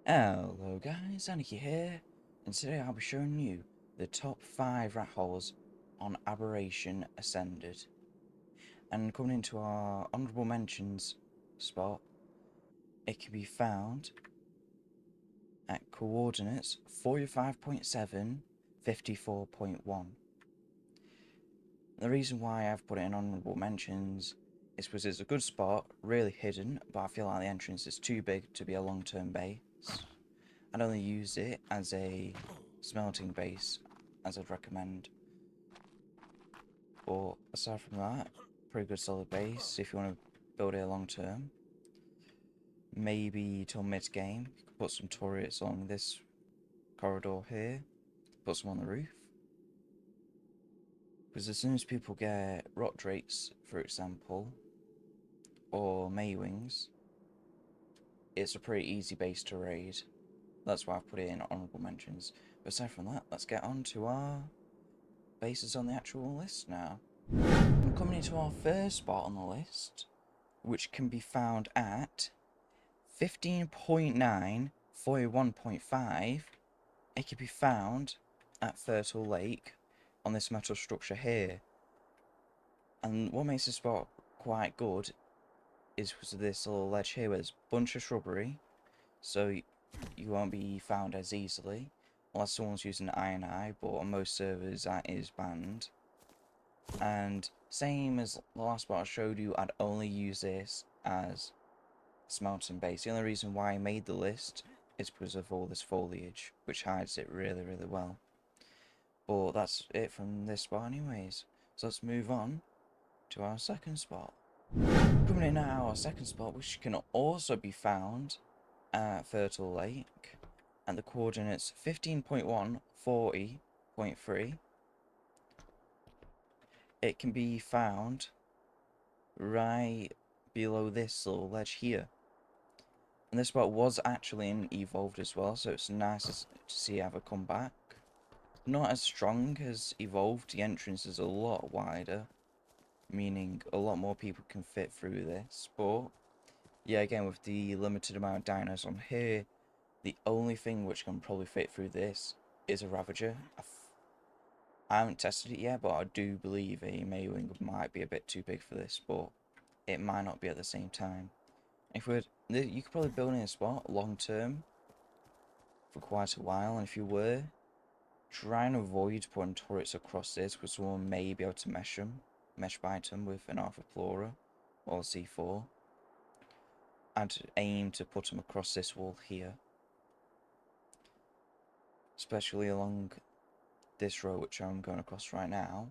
Hello guys, Aniki here, and today I'll be showing you the top 5 rat holes on Aberration Ascended. And coming into our honourable mentions spot, it can be found at coordinates 45.7, 54.1. The reason why I've put it in honourable mentions is because it's a good spot, really hidden, but I feel like the entrance is too big to be a long-term base. I'd only use it as a smelting base, as I'd recommend. But aside from that, pretty good solid base if you want to build it long term. Maybe till mid game, you could put some turrets along this corridor here, put some on the roof. Because as soon as people get rot drakes, for example, or Maywings, it's a pretty easy base to raid. That's why I've put it in honourable mentions. But aside from that, let's get on to our bases on the actual list now. And coming into our first spot on the list, which can be found at 15.9, 41.5, it can be found at Fertile Lake on this metal structure here. And what makes this spot quite good is because of this little ledge here where there's a bunch of shrubbery, so you won't be found as easily, unless someone's using Iron Eye, but on most servers that is banned. And same as the last spot I showed you, I'd only use this as smelting base. The only reason why I made the list is because of all this foliage, which hides it really, really well. But that's it from this spot anyways. So let's move on to our second spot. Coming in at our second spot, which can also be found at Fertile Lake, and the coordinates 15.1, 40.3. It can be found right below this little ledge here. And this spot was actually in Evolved as well, so it's nice to see it have a comeback. Not as strong as Evolved, the entrance is a lot wider, meaning a lot more people can fit through this, but yeah, again, with the limited amount of dinos on here, the only thing which can probably fit through this is a Ravager. I haven't tested it yet, but I do believe a Maywing might be a bit too big for this, but it might not be at the same time. If we're, you could probably build in a spot long term for quite a while, and if you were, try and avoid putting turrets across this, because someone may be able to mesh bite them with an Arthropleura or C4. I'd aim to put them across this wall here, especially along this row which I'm going across right now.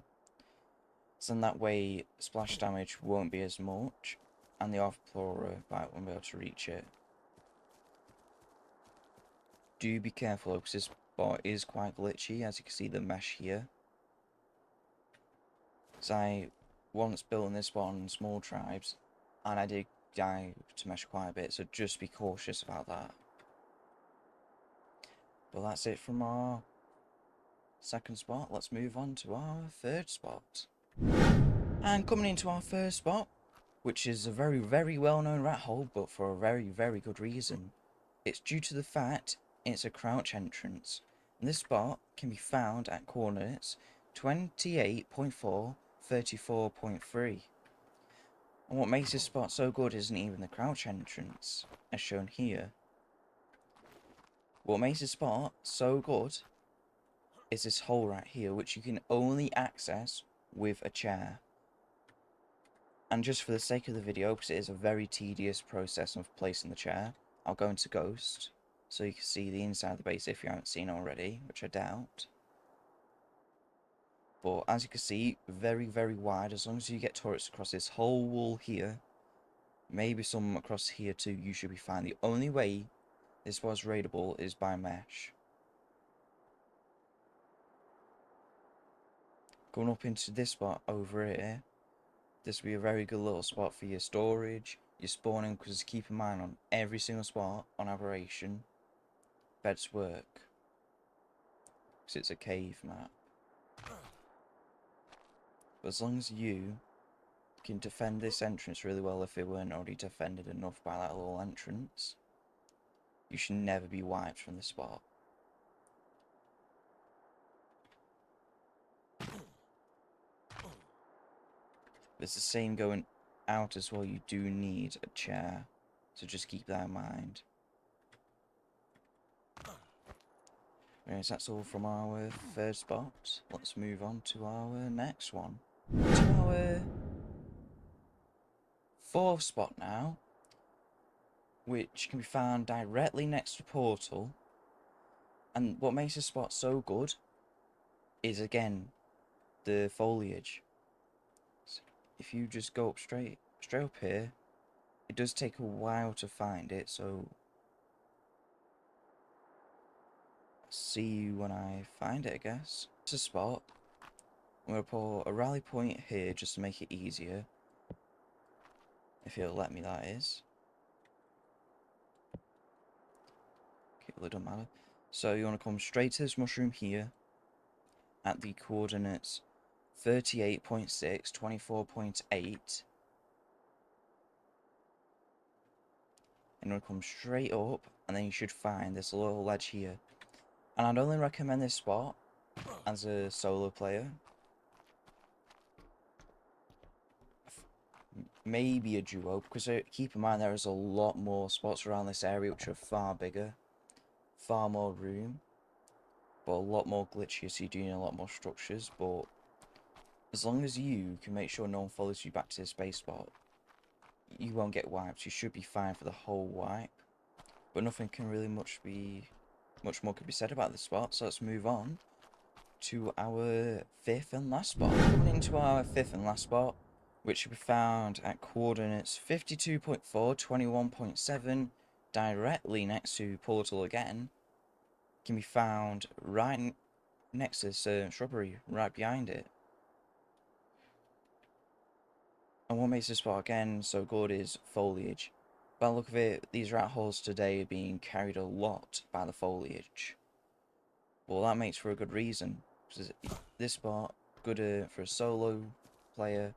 So in that way, splash damage won't be as much, and the Arthropleura bite won't be able to reach it. Do be careful because this spot is quite glitchy, as you can see the mesh here. So I once built in this spot on small tribes, and I did die to mesh quite a bit, so just be cautious about that. But that's it from our second spot. Let's move on to our third spot. And coming into our first spot, which is a very, very well-known rat hole, but for a very, very good reason. It's due to the fact it's a crouch entrance. And this spot can be found at coordinates 28.4, 34.3. And what makes this spot so good isn't even the crouch entrance, as shown here. What makes this spot so good is this hole right here, which you can only access with a chair. And just for the sake of the video, because it is a very tedious process of placing the chair, I'll go into Ghost, so you can see the inside of the base if you haven't seen already, which I doubt. But as you can see, very, very wide. As long as you get turrets across this whole wall here, maybe some across here too, you should be fine. The only way this was raidable is by mesh. Going up into this spot over here, this will be a very good little spot for your storage, your spawning, because keep in mind on every single spot on Aberration, beds work. Because it's a cave map. But as long as you can defend this entrance really well, if it weren't already defended enough by that little entrance, you should never be wiped from this spot. It's the same going out as well. You do need a chair, so just keep that in mind. Anyways, that's all from our third spot. Let's move on to our next one. To our fourth spot now, which can be found directly next to Portal. And what makes this spot so good is, again, the foliage. So if you just go up straight up here, it does take a while to find it, so I'll see you when I find it, I guess. It's a spot. I'm going to put a rally point here just to make it easier. If it'll let me, that is. Okay, well, it doesn't matter. So you want to come straight to this mushroom here at the coordinates 38.6, 24.8. And you want to come straight up, and then you should find this little ledge here. And I'd only recommend this spot as a solo player. Maybe a duo, because keep in mind there is a lot more spots around this area which are far bigger, far more room, but a lot more glitchier, so you're doing a lot more structures. But as long as you can make sure no one follows you back to this base spot, you won't get wiped. You should be fine for the whole wipe. But nothing can really much more could be said about this spot, so let's move on to our fifth and last spot. Coming into our fifth and last spot, which should be found at coordinates 52.4, 21.7, directly next to Portal again, can be found right next to this shrubbery, right behind it. And what makes this spot again so good is foliage. By the look of it, these rat holes today are being carried a lot by the foliage. Well, that makes for a good reason. This spot, good for a solo player.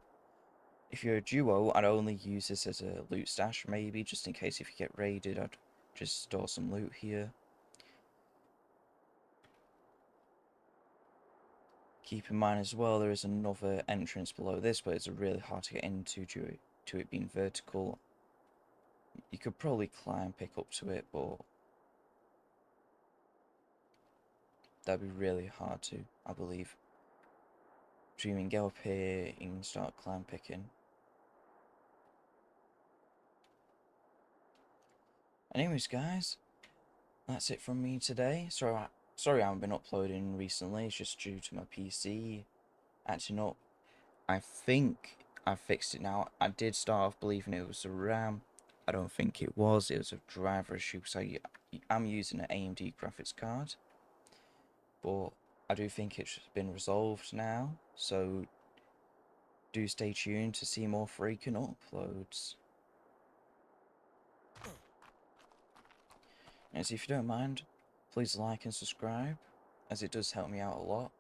If you're a duo, I'd only use this as a loot stash, maybe, just in case if you get raided, I'd just store some loot here. Keep in mind as well, there is another entrance below this, but it's really hard to get into due to it being vertical. You could probably climb, pick up to it, but that'd be really hard to, I believe. So you can go up here and start climb picking. Anyways, guys, that's it from me today. Sorry I haven't been uploading recently. It's just due to my PC acting up. I think I fixed it now. I did start off believing it was the RAM. I don't think it was. It was a driver issue. So I'm using an AMD graphics card, but I do think it's been resolved now. So do stay tuned to see more freaking uploads. And if you don't mind, please like and subscribe, as it does help me out a lot.